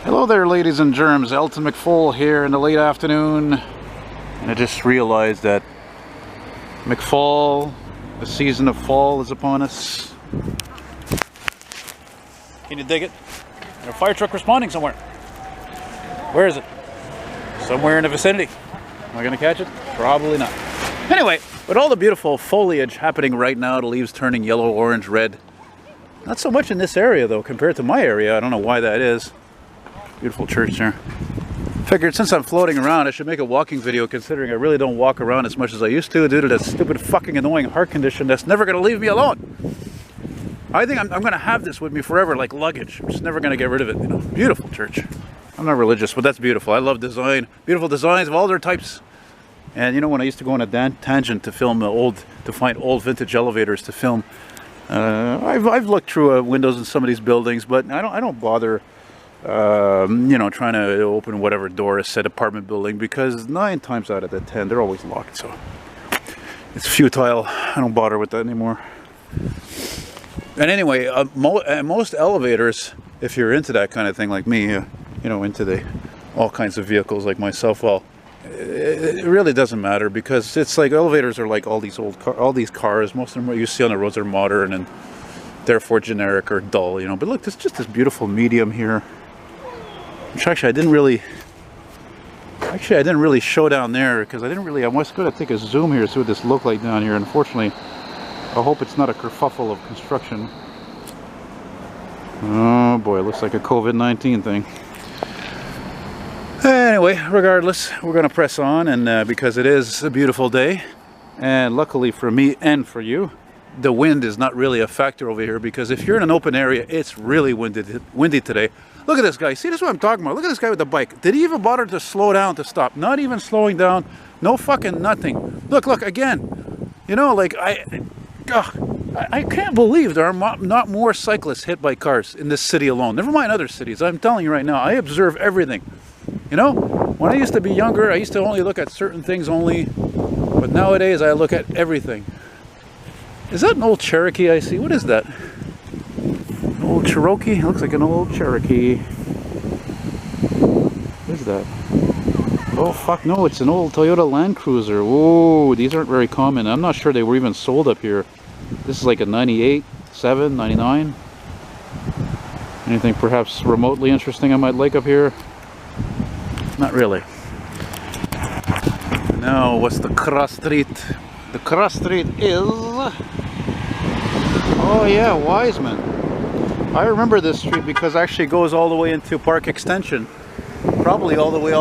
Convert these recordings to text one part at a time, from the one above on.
Hello there, ladies and germs. Elton McFall here in the late afternoon. And I just realized that McFall, the season of fall is upon us. Can you dig it? There's a fire truck responding somewhere. Where is it? Somewhere in the vicinity. Am I going to catch it? Probably not. Anyway, with all the beautiful foliage happening right now, the leaves turning yellow, orange, red. Not so much in this area though, compared to my area. I don't know why that is. Beautiful church there. Figured since I'm floating around, I should make a walking video, considering I really don't walk around as much as I used to due to that stupid fucking annoying heart condition that's never going to leave me alone. I think I'm going to have this with me forever, like luggage. I'm just never going to get rid of it. You know, beautiful church. I'm not religious, but that's beautiful. I love design. Beautiful designs of all their types. And you know, when I used to go on a tangent to film to find old vintage elevators to film, I've looked through windows in some of these buildings, but I don't bother. You know, trying to open whatever door is said apartment building, because 9 times out of the 10 they're always locked, so it's futile. I don't bother with that anymore. And anyway, most elevators, if you're into that kind of thing like me, you know, into all kinds of vehicles like myself, well, it really doesn't matter, because it's like elevators are like all these cars. Most of them you see on the roads are modern and therefore generic or dull, you know. But look, there's just this beautiful medium here. Which actually I didn't really show down there, because I was going to take a zoom here, see what this looked like down here. Unfortunately, I hope it's not a kerfuffle of construction. Oh boy, it looks like a COVID-19 thing. Anyway, regardless, we're going to press on, and because it is a beautiful day, and luckily for me and for you, the wind is not really a factor over here, because if you're in an open area, it's really windy today. Look at this guy. See, this is what I'm talking about. Look at this guy with the bike. Did he even bother to slow down to stop? Not even slowing down. No fucking nothing. Look, again. You know, like, I can't believe there are not more cyclists hit by cars in this city alone. Never mind other cities. I'm telling you right now, I observe everything. You know, when I used to be younger, I used to only look at certain things only. But nowadays, I look at everything. Is that an old Cherokee I see? What is that? An old Cherokee? It looks like an old Cherokee. What is that? Oh fuck no, it's an old Toyota Land Cruiser. Whoa, these aren't very common. I'm not sure they were even sold up here. This is like a 98, 7, 99. Anything perhaps remotely interesting I might like up here? Not really. Now, what's the cross street? The cross street is... Oh yeah, Wiseman. I remember this street because it actually goes all the way into Park Extension. Probably all the way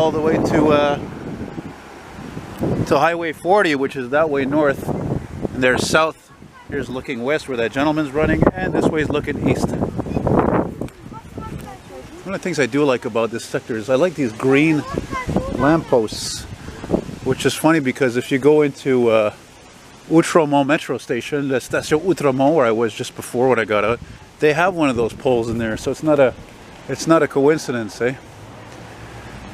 to Highway 40, which is that way north. And there's south. Here's looking west where that gentleman's running, and this way is looking east. One of the things I do like about this sector is I like these green lampposts, which is funny because if you go into Outremont metro station, the Station Outremont, where I was just before when I got out, they have one of those poles in there, so it's not a coincidence, eh?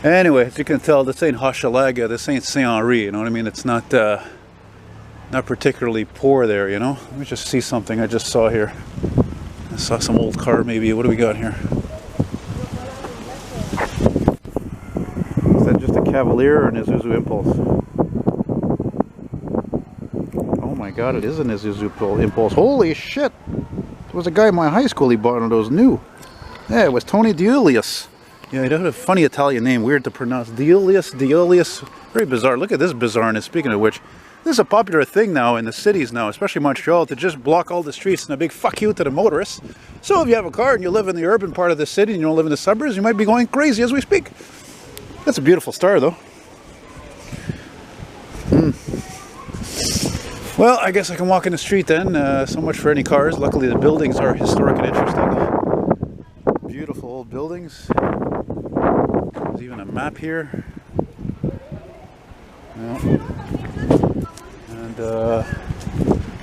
Anyway, as you can tell, this ain't Hochelaga, this ain't Saint Henri, you know what I mean? It's not particularly poor there, you know? Let me just see something I just saw here. I saw some old car maybe. What do we got here? Is that just a Cavalier or an Isuzu Impulse? Oh my god, it is an Isuzu Impulse. Holy shit! There was a guy in my high school, he bought one of those new. Yeah, it was Tony Diulius. Yeah, he had a funny Italian name, weird to pronounce. Diulius. Very bizarre. Look at this bizarreness. Speaking of which, this is a popular thing now in the cities now, especially Montreal, to just block all the streets and a big fuck you to the motorists. So if you have a car and you live in the urban part of the city and you don't live in the suburbs, you might be going crazy as we speak. That's a beautiful star though. Well, I guess I can walk in the street then. So much for any cars. Luckily the buildings are historic and interesting. Beautiful old buildings. There's even a map here. Yeah. And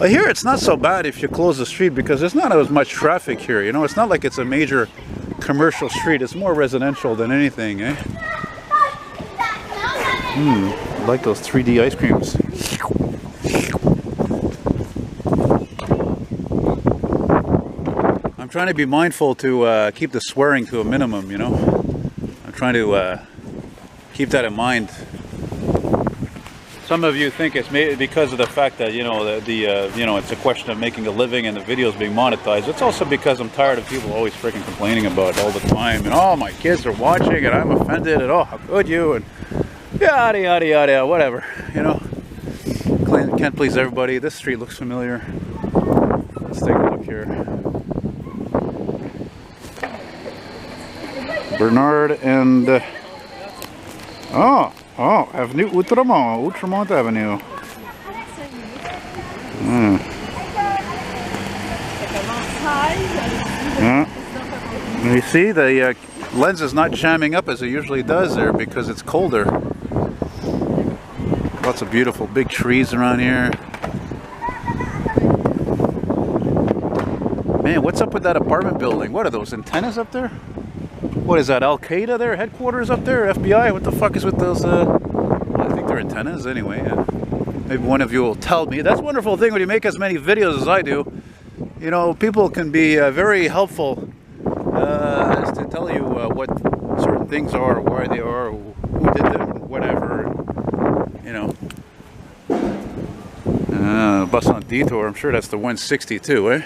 I hear it's not so bad if you close the street because there's not as much traffic here. You know, it's not like it's a major commercial street. It's more residential than anything, eh? I like those 3D ice creams. I'm trying to be mindful to keep the swearing to a minimum, you know. trying to keep that in mind. Some of you think it's maybe because of the fact that, you know, you know, it's a question of making a living and the videos being monetized. It's also because I'm tired of people always freaking complaining about it all the time. And oh, my kids are watching and I'm offended and oh, how could you? And yada, yada, yada, whatever, you know. Can't please everybody. This street looks familiar. Let's take a look here. Bernard and... Oh, Avenue Outremont Avenue. You see, the lens is not jamming up as it usually does there because it's colder. Lots of beautiful big trees around here. Man, what's up with that apartment building? What are those antennas up there? What is that, Al-Qaeda there? Headquarters up there? FBI? What the fuck is with those, I think they're antennas anyway. Maybe one of you will tell me. That's a wonderful thing when you make as many videos as I do. You know, people can be very helpful as to tell you what certain things are, why they are, who did them, whatever. You know. Bus on detour. I'm sure that's the 162, eh?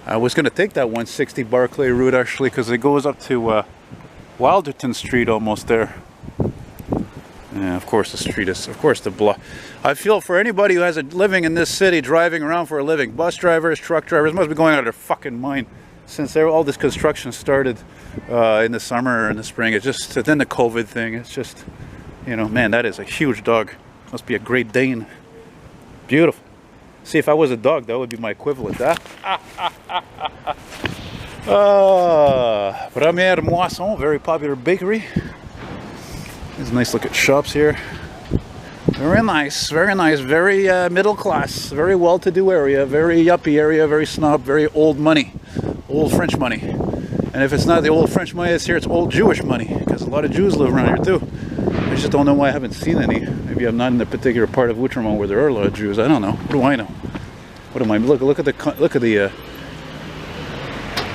I was going to take that 160 Barclay route actually because it goes up to Wilderton Street almost there. Yeah, of course the street is, of course the block. I feel for anybody who has a living in this city, driving around for a living. Bus drivers, truck drivers must be going out of their fucking mind since all this construction started in the summer and the spring. It's just, then the COVID thing, it's just, you know, man, that is a huge dog. Must be a Great Dane. Beautiful. See, if I was a dog, that would be my equivalent. Première Moisson, very popular bakery. There's a nice look at shops here. Very nice, very nice, very middle class, very well-to-do area, very yuppie area, very snob, very old money, old French money. And if it's not the old French money that's here, it's old Jewish money, because a lot of Jews live around here too. I just don't know why I haven't seen any. Maybe I'm not in the particular part of Outremont where there are a lot of Jews. I don't know. What do I know? What am I? Look at the.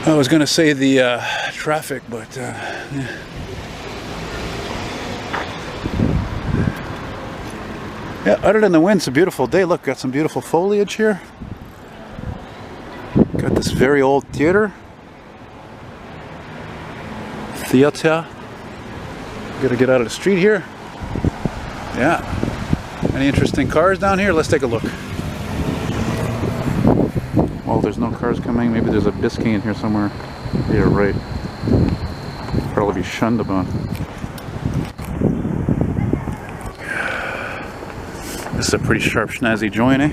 I was gonna say the traffic, but yeah. Yeah. Other than the wind, it's a beautiful day. Look, got some beautiful foliage here. Got this very old theater. Gotta get out of the street here. Yeah. Any interesting cars down here? Let's take a look. Well, there's no cars coming. Maybe there's a Biscayne here somewhere. Yeah, right. Probably be shunned upon. This is a pretty sharp, snazzy joint, eh?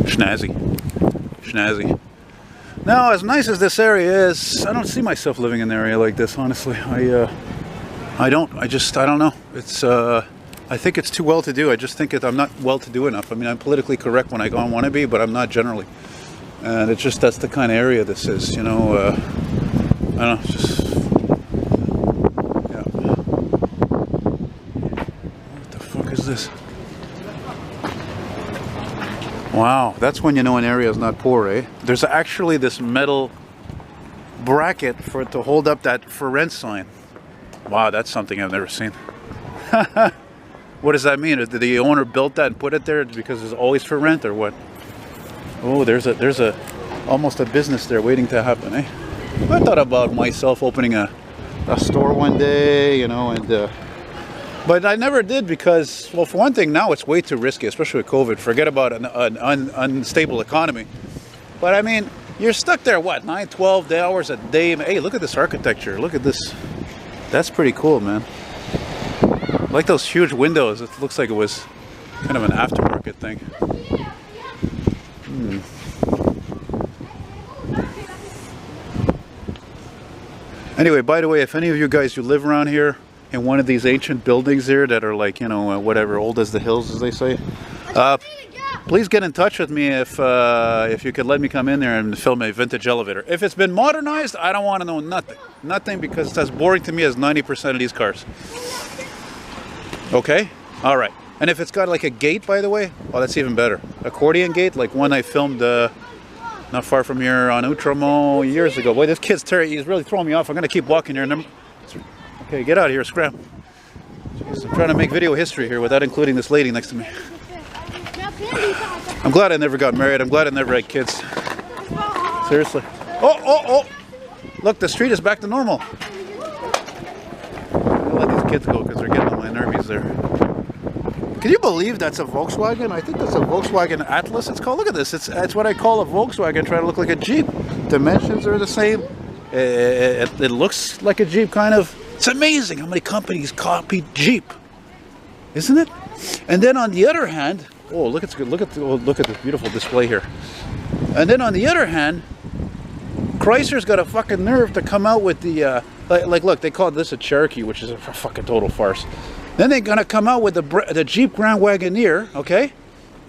Snazzy. Snazzy. Now, as nice as this area is, I don't see myself living in an area like this, honestly. I don't know. It's, I think it's too well-to-do. I just think I'm not well-to-do enough. I mean, I'm politically correct when I go and want to be, but I'm not generally. And it's just, that's the kind of area this is, you know. I don't know, it's just, yeah. What the fuck is this? Wow, that's when you know an area is not poor, eh? There's actually this metal bracket for it to hold up that for rent sign. Wow, that's something I've never seen. What does that mean? Did the owner built that and put it there because it's always for rent or what? Oh, there's almost a business there waiting to happen, eh? I thought about myself opening a store one day, you know, and but I never did because, well, for one thing, now it's way too risky, especially with COVID. Forget about an unstable economy. But I mean, you're stuck there, what, 9, 12 hours a day? Hey, look at this architecture. Look at this. That's pretty cool, man. I like those huge windows. It looks like it was kind of an aftermarket thing. Anyway, by the way, if any of you guys who live around here in one of these ancient buildings here that are like, you know, whatever, old as the hills, as they say, please get in touch with me if you could let me come in there and film a vintage elevator. If it's been modernized, I don't want to know nothing. Nothing, because it's as boring to me as 90% of these cars. Okay? All right. And if it's got like a gate, by the way, oh, that's even better. Accordion gate, like one I filmed not far from here on Outremont years ago. Boy, this kid's he's really throwing me off. I'm gonna keep walking here. Okay, get out of here, scram. Jeez, I'm trying to make video history here without including this lady next to me. I'm glad I never got married. I'm glad I never had kids. Seriously. Oh! Look, the street is back to normal. I'll let these kids go because they're getting on my nerves there. Can you believe that's a Volkswagen? I think that's a Volkswagen Atlas it's called. Look at this. It's what I call a Volkswagen trying to look like a Jeep. Dimensions are the same. It looks like a Jeep kind of. It's amazing how many companies copied Jeep. Isn't it? And then on the other hand, oh, look at this beautiful display here. And then on the other hand, Chrysler's got a fucking nerve to come out with the like look, they call this a Cherokee, which is a fucking total farce. Then they're gonna come out with the Jeep Grand Wagoneer, okay?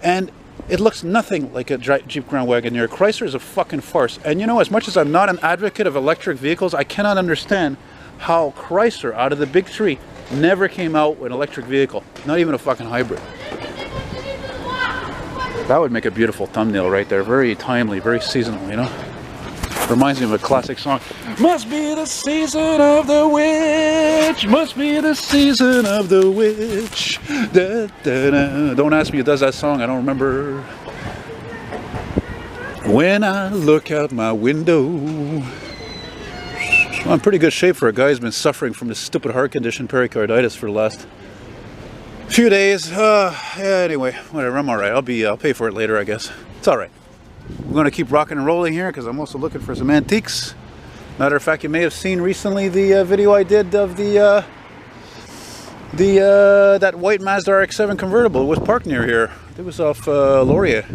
And it looks nothing like a Jeep Grand Wagoneer. Chrysler is a fucking farce. And you know, as much as I'm not an advocate of electric vehicles, I cannot understand how Chrysler, out of the big three, never came out with an electric vehicle. Not even a fucking hybrid. That would make a beautiful thumbnail right there. Very timely, very seasonal, you know? Reminds me of a classic song. Must be the season of the witch. Must be the season of the witch. Da, da, da. Don't ask me who does that song. I don't remember. When I look out my window. Well, I'm in pretty good shape for a guy who's been suffering from this stupid heart condition, pericarditis, for the last few days. Yeah, anyway, whatever. I'm all right. I'll pay for it later, I guess. It's all right. We're going to keep rocking and rolling here because I'm also looking for some antiques. Matter of fact, you may have seen recently the video I did of that white Mazda RX-7 convertible. It was parked near here. It was off Laurier.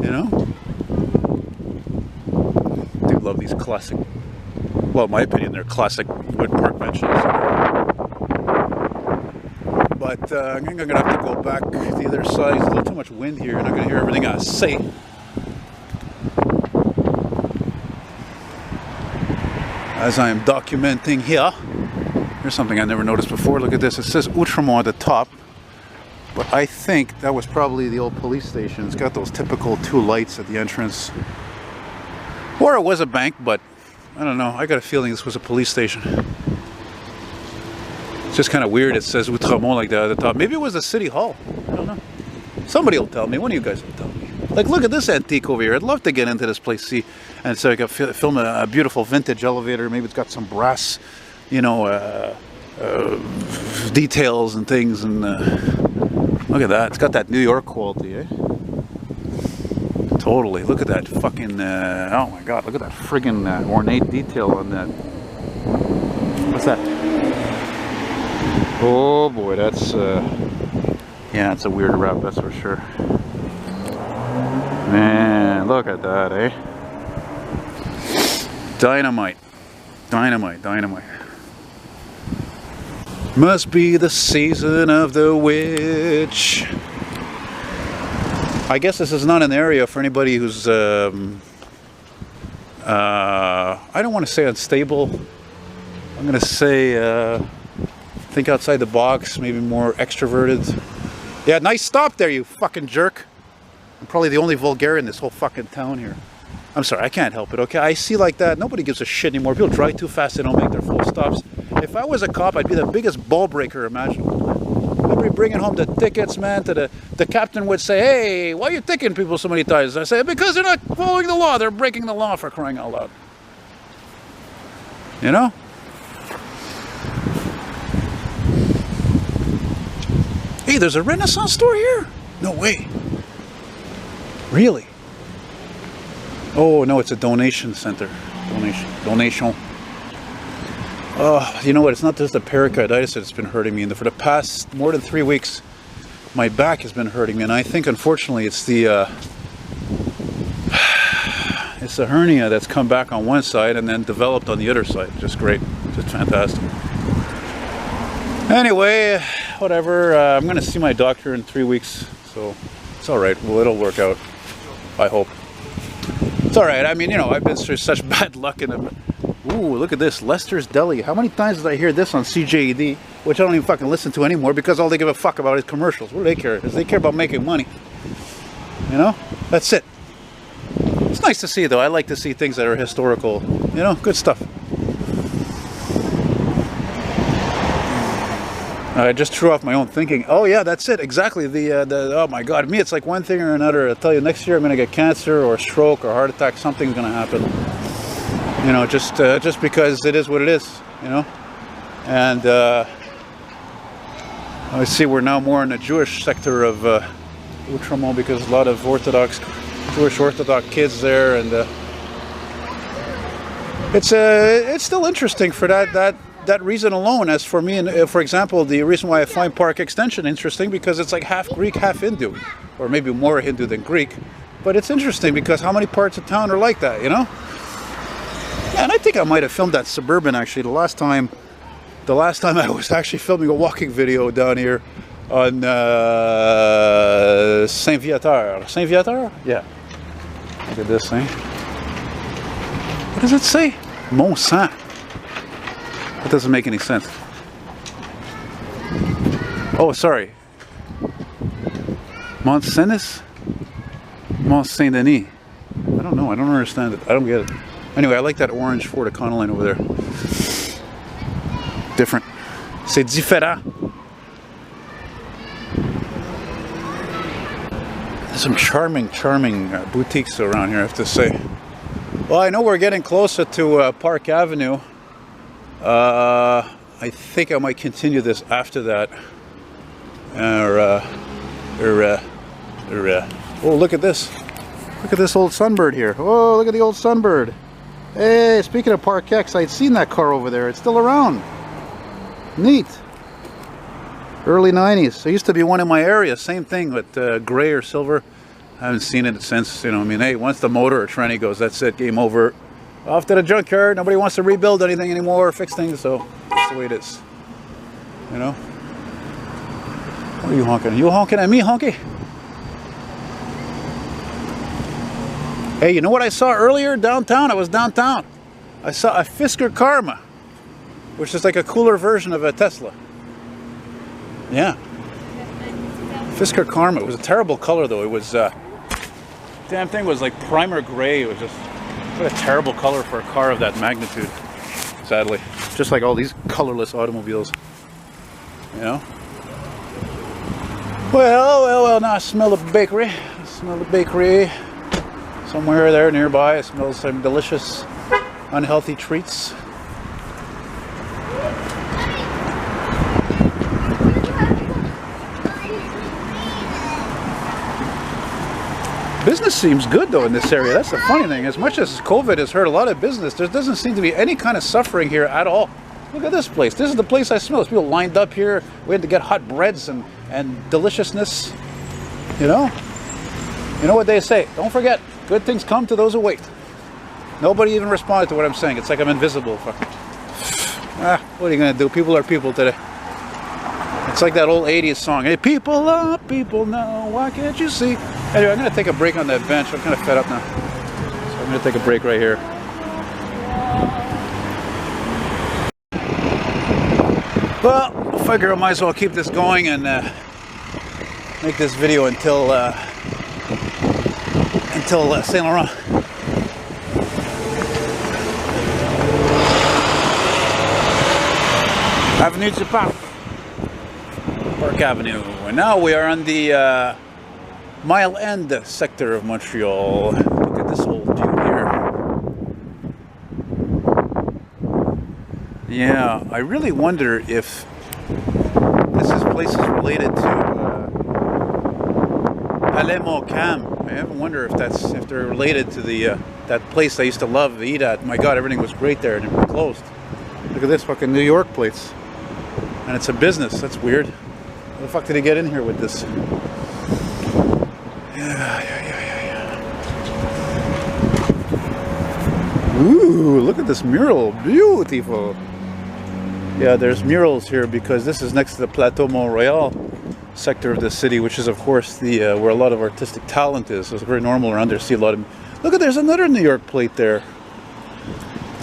You know? I do love these classic, well, in my opinion, they're classic wood park benches. But I'm going to have to go back to the other side. There's a little too much wind here. You're not going to hear everything I say. As I am documenting here. Here's something I never noticed before. Look at this. It says Outremont at the top. But I think that was probably the old police station. It's got those typical two lights at the entrance. Or it was a bank, but I don't know. I got a feeling this was a police station. It's just kind of weird. It says Outremont like that at the top. Maybe it was a city hall. I don't know. Somebody will tell me. One of you guys will tell me. Like, look at this antique over here. I'd love to get into this place, see. And so I could film a beautiful vintage elevator. Maybe it's got some brass, you know, details and things. And look at that. It's got that New York quality, eh? Totally. Look at that fucking, oh my God. Look at that friggin' ornate detail on that. What's that? Oh boy, that's, yeah, it's a weird wrap, that's for sure. Man, look at that, eh? Dynamite. Dynamite, dynamite. Must be the season of the witch. I guess this is not an area for anybody who's, I don't want to say unstable. I'm going to say, think outside the box, maybe more extroverted. Yeah, nice stop there, you fucking jerk. I'm probably the only vulgar in this whole fucking town here. I'm sorry, I can't help it, okay? I see like that. Nobody gives a shit anymore. People drive too fast, they don't make their full stops. If I was a cop, I'd be the biggest ball breaker imaginable. I'd be bringing home the tickets, man. To the captain would say, hey, why are you ticketing people so many times? I say, because they're not following the law. They're breaking the law, for crying out loud. You know? Hey, there's a Renaissance store here? No way. Really? Oh, no, it's a donation center. Donation. Oh, you know what? It's not just the pericarditis that's been hurting me. For the past more than 3 weeks, my back has been hurting me. And I think, unfortunately, it's the hernia that's come back on one side and then developed on the other side. Just great. Just fantastic. Anyway, whatever. I'm going to see my doctor in 3 weeks. So it's all right. Well, it'll work out. I hope. It's all right. I mean, you know, I've been through such bad luck in them. Ooh, look at this. Lester's Deli. How many times did I hear this on CJED? Which I don't even fucking listen to anymore because all they give a fuck about is commercials. What do they care? Because they care about making money. You know? That's it. It's nice to see, though. I like to see things that are historical. You know, good stuff. I just threw off my own thinking. Oh yeah, that's it. Exactly. Oh my God, me, it's like one thing or another. I tell you, next year I'm gonna get cancer or stroke or heart attack. Something's gonna happen. You know, just because it is what it is. You know, and I see we're now more in the Jewish sector of Outremont because a lot of Jewish Orthodox kids there, and it's still interesting for that reason alone. As for me, and for example, the reason why I find Park Extension interesting, because it's like half Greek, half Hindu, or maybe more Hindu than Greek. But it's interesting because how many parts of town are like that, you know? And I think I might have filmed that Suburban actually the last time I was actually filming a walking video down here on Saint-Viateur. Saint-Viateur? Yeah. Look at this thing. What does it say? Mont Saint. That doesn't make any sense. Oh, sorry. Mont Cenis? Mont Saint Denis. I don't know. I don't understand it. I don't get it. Anyway, I like that orange Ford Econoline over there. Different. C'est différent. There's some charming boutiques around here, I have to say. Well, I know we're getting closer to Park Avenue. I think I might continue this after that. Oh, look at this. Look at this old Sunbird here. Oh, look at the old Sunbird. Hey, speaking of Park X, I'd seen that car over there. It's still around. Neat. Early 90s. There used to be one in my area. Same thing with gray or silver. I haven't seen it since, you know, I mean, hey, once the motor or tranny goes, that's it, game over. Off to the junkyard. Nobody wants to rebuild anything anymore or fix things, so that's the way it is. You know? What are you honking? You honking at me, honky? Hey, you know what I saw earlier downtown? I was downtown. I saw a Fisker Karma, which is like a cooler version of a Tesla. Yeah. Fisker Karma. It was a terrible color, though. It was, damn thing was like primer gray. It was just, what a terrible color for a car of that magnitude, sadly. Just like all these colorless automobiles. You know? Well, now I smell the bakery. I smell the bakery. Somewhere there nearby, it smells some delicious, unhealthy treats. Business seems good though in this area. That's the funny thing. As much as COVID has hurt a lot of business, there doesn't seem to be any kind of suffering here at all. Look at this place. This is the place I smell. There's people lined up here. We had to get hot breads and deliciousness. You know? You know what they say? Don't forget, good things come to those who wait. Nobody even responded to what I'm saying. It's like I'm invisible. What are you going to do? People are people today. It's like that old 80s song. Hey, people are people now. Why can't you see? Anyway, I'm going to take a break on that bench. I'm kind of fed up now. So I'm going to take a break right here. Well, I figure I might as well keep this going and make this video until Saint Laurent. Avenue du Parc. Park Avenue. And now we are on the Mile End sector of Montreal. Look at this old view here. Yeah, I really wonder if this place is related to Palais Montcalm. I wonder if they're related to the that place I used to love to eat at. My God, everything was great there and it closed. Look at this fucking New York place. And it's a business. That's weird. How the fuck did he get in here with this? Yeah. Ooh, look at this mural. Beautiful. Yeah, there's murals here because this is next to the Plateau Montreal sector of the city, which is, of course, the where a lot of artistic talent is. So it's very normal around there to see a lot of... Look at, there's another New York plate there.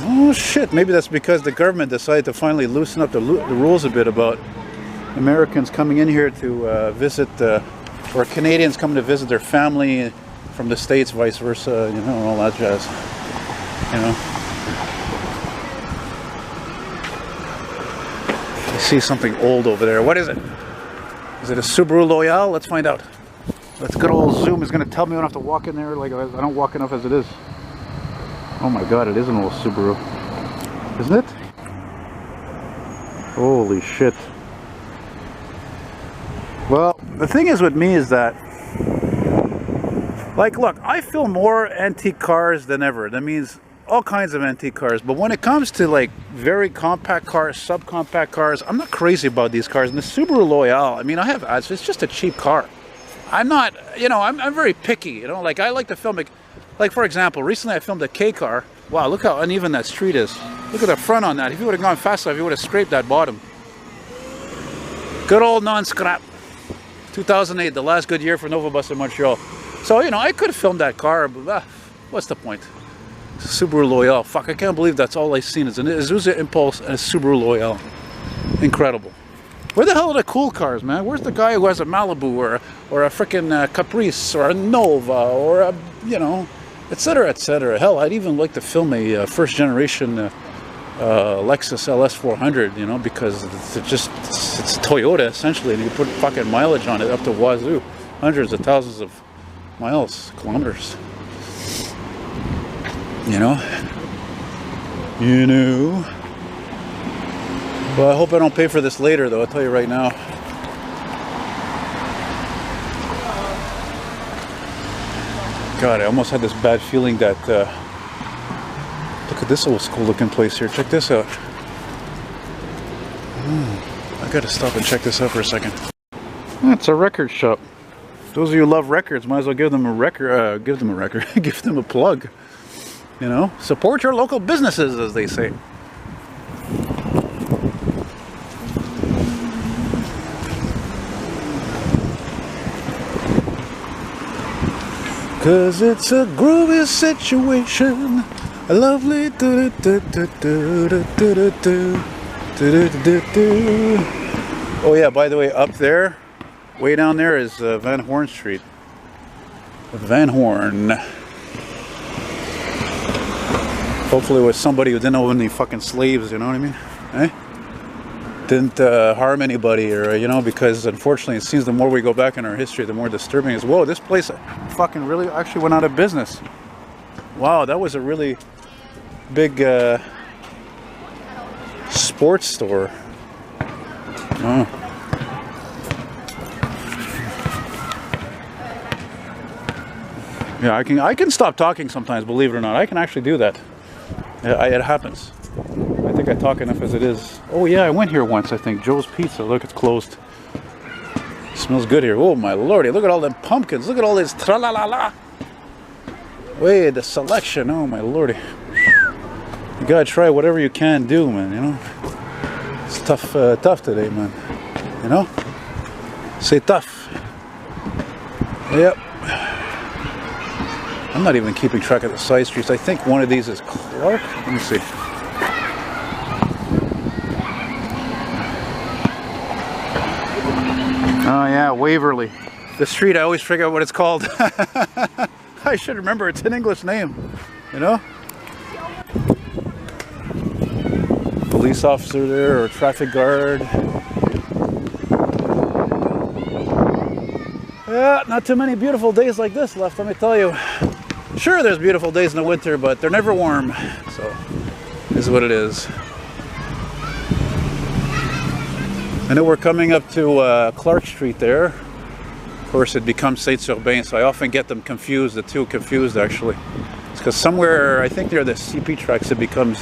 Oh, shit. Maybe that's because the government decided to finally loosen up the rules a bit about Americans coming in here to visit, or Canadians coming to visit their family from the States, vice versa, you know, and all that jazz. You know. I see something old over there. What is it? Is it a Subaru Loyale? Let's find out. This good old zoom is going to tell me I don't have to walk in there. Like, I don't walk enough as it is. Oh my god, it is an old Subaru. Isn't it? Holy shit. Well, the thing is with me is that, like, look, I film more antique cars than ever. That means all kinds of antique cars. But when it comes to, like, very compact cars, subcompact cars, I'm not crazy about these cars. And the Subaru Loyale, I mean, I have ads. It's just a cheap car. I'm not, you know, I'm very picky, you know, like, I like to film it. Like, for example, recently I filmed a K car. Wow, look how uneven that street is. Look at the front on that. If you would have gone fast enough, you would have scraped that bottom. Good old non-scrap. 2008, the last good year for Novabus in Montreal. So, you know, I could have filmed that car, but what's the point? Subaru Loyale. Fuck, I can't believe that's all I've seen is an Isuzu Impulse and a Subaru Loyale. Incredible. Where the hell are the cool cars, man? Where's the guy who has a Malibu or a freaking Caprice or a Nova or a, you know, etc., etc. Hell, I'd even like to film a first generation Lexus LS400, you know, because it's Toyota essentially, and you put fucking mileage on it up to wazoo, hundreds of thousands of miles, kilometers. You know. Well, I hope I don't pay for this later, though. I'll tell you right now. God, I almost had this bad feeling that. Look at this old school looking place here. Check this out. I gotta stop and check this out for a second. It's a record shop. Those of you who love records, might as well give them a record. Give them a plug. You know, support your local businesses, as they say. Cause it's a groovy situation, a lovely Oh yeah, by the way, up there, way down there is Van Horn Street. Van Horn. Hopefully with somebody who didn't own any fucking slaves, you know what I mean? Eh? Didn't harm anybody, or, you know, because unfortunately it seems the more we go back in our history, the more disturbing it is. Whoa, this place fucking really actually went out of business. Wow, that was a really big sports store. Oh. Yeah, I can stop talking sometimes, believe it or not. I can actually do that. It happens. I think I talk enough as it is. Oh yeah, I went here once, I think. Joe's Pizza. Look, it's closed. It smells good here. Oh my lordy, look at all them pumpkins. Look at all this tra-la-la-la. Wait, the selection. Oh my lordy. You gotta try whatever you can do, man, you know? It's tough today, man. You know? Say tough. Yep. I'm not even keeping track of the side streets. I think one of these is Clark. Let me see. Oh yeah, Waverly. The street, I always figure out what it's called. I should remember, it's an English name, you know? Police officer there, or traffic guard. Yeah, not too many beautiful days like this left, let me tell you. Sure, there's beautiful days in the winter, but they're never warm. So, this is what it is. I know we're coming up to Clark Street there. Of course, it becomes Saint-Urbain, so I often get them confused, the two confused actually. It's because somewhere, I think near the CP tracks, it becomes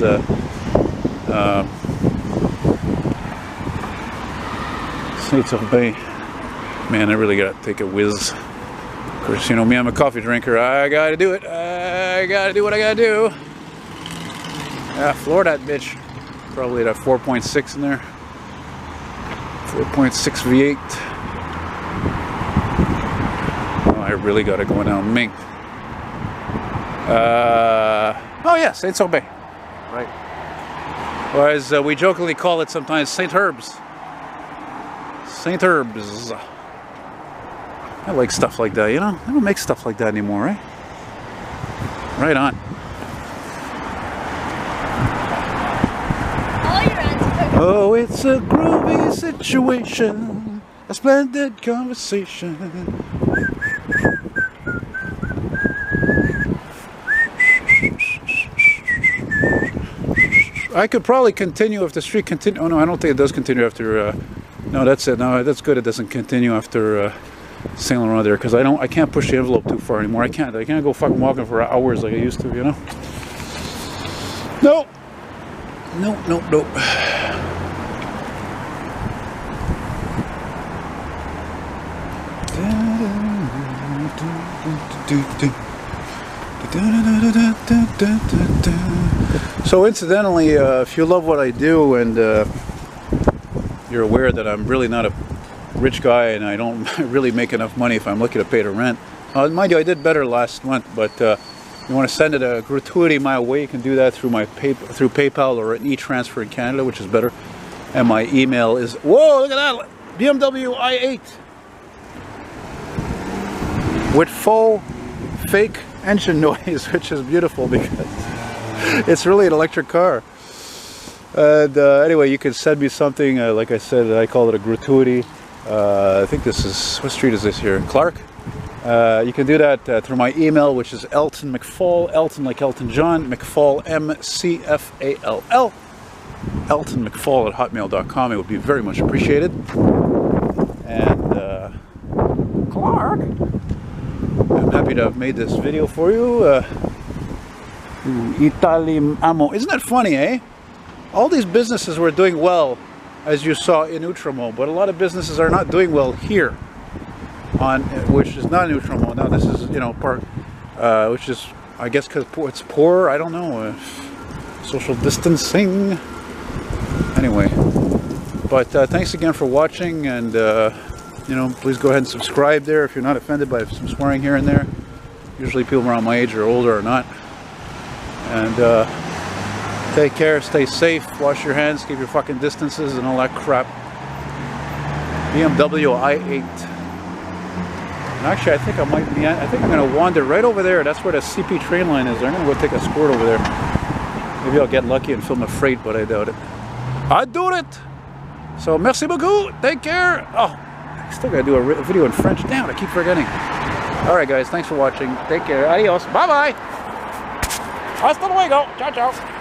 Saint-Urbain. Man, I really gotta take a whiz. Of course, you know me, I'm a coffee drinker. I gotta do it. I gotta do what I gotta do. Yeah, floor that bitch. Probably at a 4.6 in there. 4.6 V8. Oh, I really gotta go now. Mink. Oh yeah, Saint-Urbain. Right. Or as we jokingly call it sometimes, Saint Herbs. Saint Herbs. I like stuff like that, you know? They don't make stuff like that anymore, right? Right on. Oh, it's a groovy situation, a splendid conversation. I could probably continue if the street continue. Oh no, I don't think it does continue after. No, that's it. No, that's good. It doesn't continue after Saint Laurent there, because I can't push the envelope too far anymore. I can't go fucking walking for hours like I used to, you know. Nope. Nope. So incidentally, if you love what I do and you're aware that I'm really not a rich guy and I don't really make enough money if I'm lucky to pay the rent. Mind you, I did better last month, but you want to send it a gratuity my way, you can do that through through PayPal or an e-transfer in Canada, which is better. And my email is, whoa, look at that, BMW i8 with faux fake engine noise, which is beautiful because it's really an electric car. And anyway, you can send me something, like I said, I call it a gratuity. I think this is, what street is this here? Clark? You can do that through my email, which is eltonmcfall, Elton like Elton John, McFall, M-C-F-A-L-L, eltonmcfall@hotmail.com. It would be very much appreciated. And Clark, I'm happy to have made this video for you. Italiamo. Isn't that funny, eh? All these businesses were doing well, as you saw in Outremont, but a lot of businesses are not doing well here, which is not in Outremont. Now this is, you know, part, which is, I guess, because it's poor. I don't know, social distancing. Anyway, but thanks again for watching, and you know, please go ahead and subscribe there if you're not offended by some swearing here and there. Usually people around my age or older are not. And take care, stay safe, wash your hands, keep your fucking distances and all that crap. BMW i8. And actually, I think I'm going to wander right over there. That's where the CP train line is. I'm going to go take a squirt over there. Maybe I'll get lucky and film a freight, but I doubt it. I do it! So, merci beaucoup, take care. Oh, I still got to do a video in French. Damn, I keep forgetting. Alright guys, thanks for watching. Take care. Adios. Bye-bye. Hasta luego. Ciao, ciao.